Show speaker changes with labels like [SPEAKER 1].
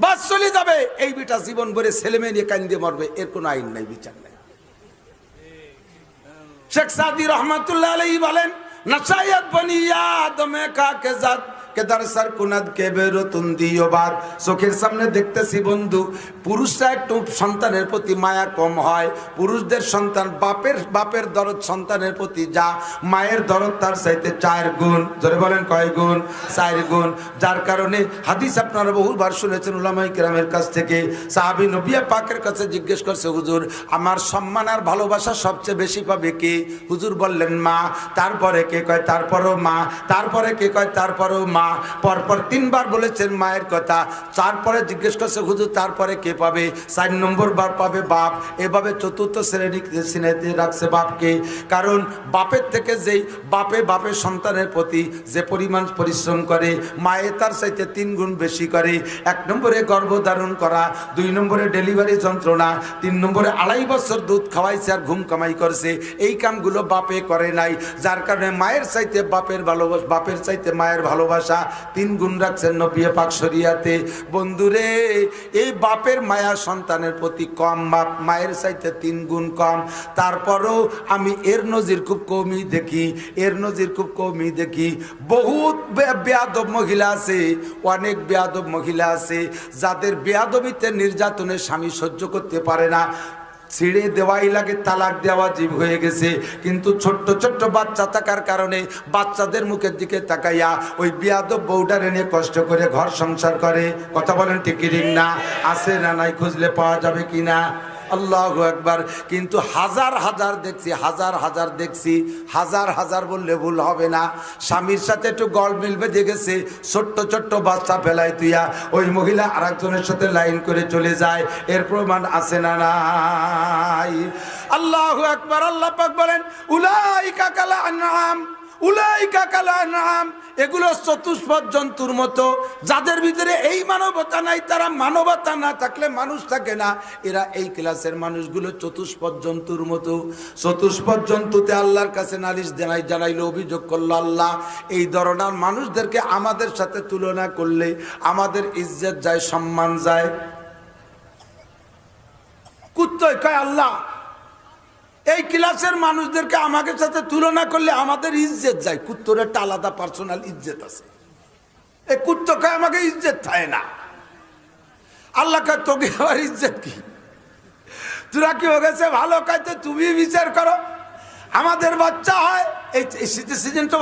[SPEAKER 1] বাস চলে যাবে, এই বেটা জীবন ভরে ছেলে মেয়ে নিয়ে কান্দে মরবে, এর কোনো আইন নাই, বিচার নাই। শেখ সাদি রহমাতুল্লাহ আলাইহি বলেন, নাসায়াত বনি আদমে কাকে জাত কেদার সার কুনাদ কে বেরতুন দিও বাদ। চোখের সামনে দেখতেছি বন্ধু, পুরুষরা একটু সন্তানের প্রতি মায়া কম হয়। পুরুষদের সন্তান বাপের দরদ সন্তানের প্রতি যা, মায়ের দরদ তার চাইতে 4 গুণ। ধরে বলেন কয় গুণ? 4 গুণ। যার কারণে হাদিস আপনারা বহুবার শুনেছেন উলামায়ে কেরামের কাছ থেকে। সাহাবী নবী পাকের কাছে জিজ্ঞেস করছে, হুজুর আমার সম্মান আর ভালোবাসা সবচেয়ে বেশি পাবে কে? হুজুর বললেন মা। তারপরে কে কয় তারপরও মা। তারপরে কে কয় তারপরও মা। পরপর 3 বার বলেছেন মায়ের কথা। তারপরে জিজ্ঞেস করছে, হুজুর তারপরে কে পাবে? 4 নম্বর বার পাবে বাপ। এভাবে চতুর্থ শ্রেণীতে রাখছে বাপকে। কারণ বাপের থেকে যেই বাপের সন্তানের প্রতি যে পরিমাণ পরিশ্রম করে, মায়ে তার চাইতে 3 গুণ বেশি করে। 1 নম্বরে গর্ভধারণ করা, 2 নম্বরে ডেলিভারি যন্ত্রণা, 3 নম্বরে 2.5 বছর দুধ খাওয়াইছে আর ঘুম কামাই করছে। এই কামগুলো বাপে করে নাই। যার কারণে মায়ের চাইতে বাপের চাইতে মায়ের ভালোবাসা 3 গুণ রাখছেন নবী পাক শরিয়াতে। বন্ধুরে, এই বাপের মায়া সন্তানের প্রতি কম, মায়ের চাইতে 3 গুণ কম। তারপরও আমি এর নজির খুব কমই দেখি। বহুত বেয়াদব মহিলা আছে, অনেক বেয়াদব মহিলা আছে যাদের বেয়াদবিতে নির্যাতনের স্বামী সহ্য করতে পারে না, ছিঁড়ে দেওয়াই লাগে, তালাক দেওয়া জীব হয়ে গেছে। কিন্তু ছোট্ট ছোট্ট বাচ্চা থাকার কারণে বাচ্চাদের মুখের দিকে তাকাইয়া ওই বিয়াদব বউটারে নিয়ে কষ্ট করে ঘর সংসার করে। কথা বলেন ঠিক কি না? আছে না নাই? খুঁজলে পাওয়া যাবে কিনা? আল্লাহু আকবার। কিন্তু হাজার হাজার দেখছি, হাজার বললে ভুল হবে না। স্বামীর সাথে একটু গলমিল বেঁধে গেছে, ছোট্ট বাচ্চা ফেলায় তুইয়া ওই মহিলা আরেকজনের সাথে লাইন করে চলে যায়। এর প্রমাণ আছে না নাই? আল্লাহু আকবার। আল্লাহ পাক বলেন, উলাইকা কাল আনআম, উলাইকা কাল আনআম। এগুলো চতুষ্পদ জন্তুর মতো। যাদের ভিতরে এই মানবতা নাই, তারা মানবতা না থাকলে মানুষ থাকে না। এরা এই ক্লাসের মানুষগুলো চতুষ্পদ জন্তুর মতো। চতুষ্পদ জন্তুতে আল্লাহর কাছে নালিশ জানাইলে অভিযোগ করলো, আল্লাহ এই ধরনের মানুষদেরকে আমাদের সাথে তুলনা করলে আমাদের ইজ্জত যায়, সম্মান যায়। কুত্তয় কয়, আল্লাহ এই ক্লাসের মানুষদেরকে আমাদের সাথে তুলনা করলে আমাদের ইজ্জত যায়। কুত্তর একটা আলাদা পার্সোনাল ইজ্জত আছে। এই কুত্ত কয় আমাকে ইজ্জত থাকে না। আল্লাহ কয় তোকে আবার ইজ্জত কি? তোরা কি হয়ে গেছে ভালো কাজে তুমি বিচার করো। আমাদের বাচ্চা হয় এই শীতের সিজন তো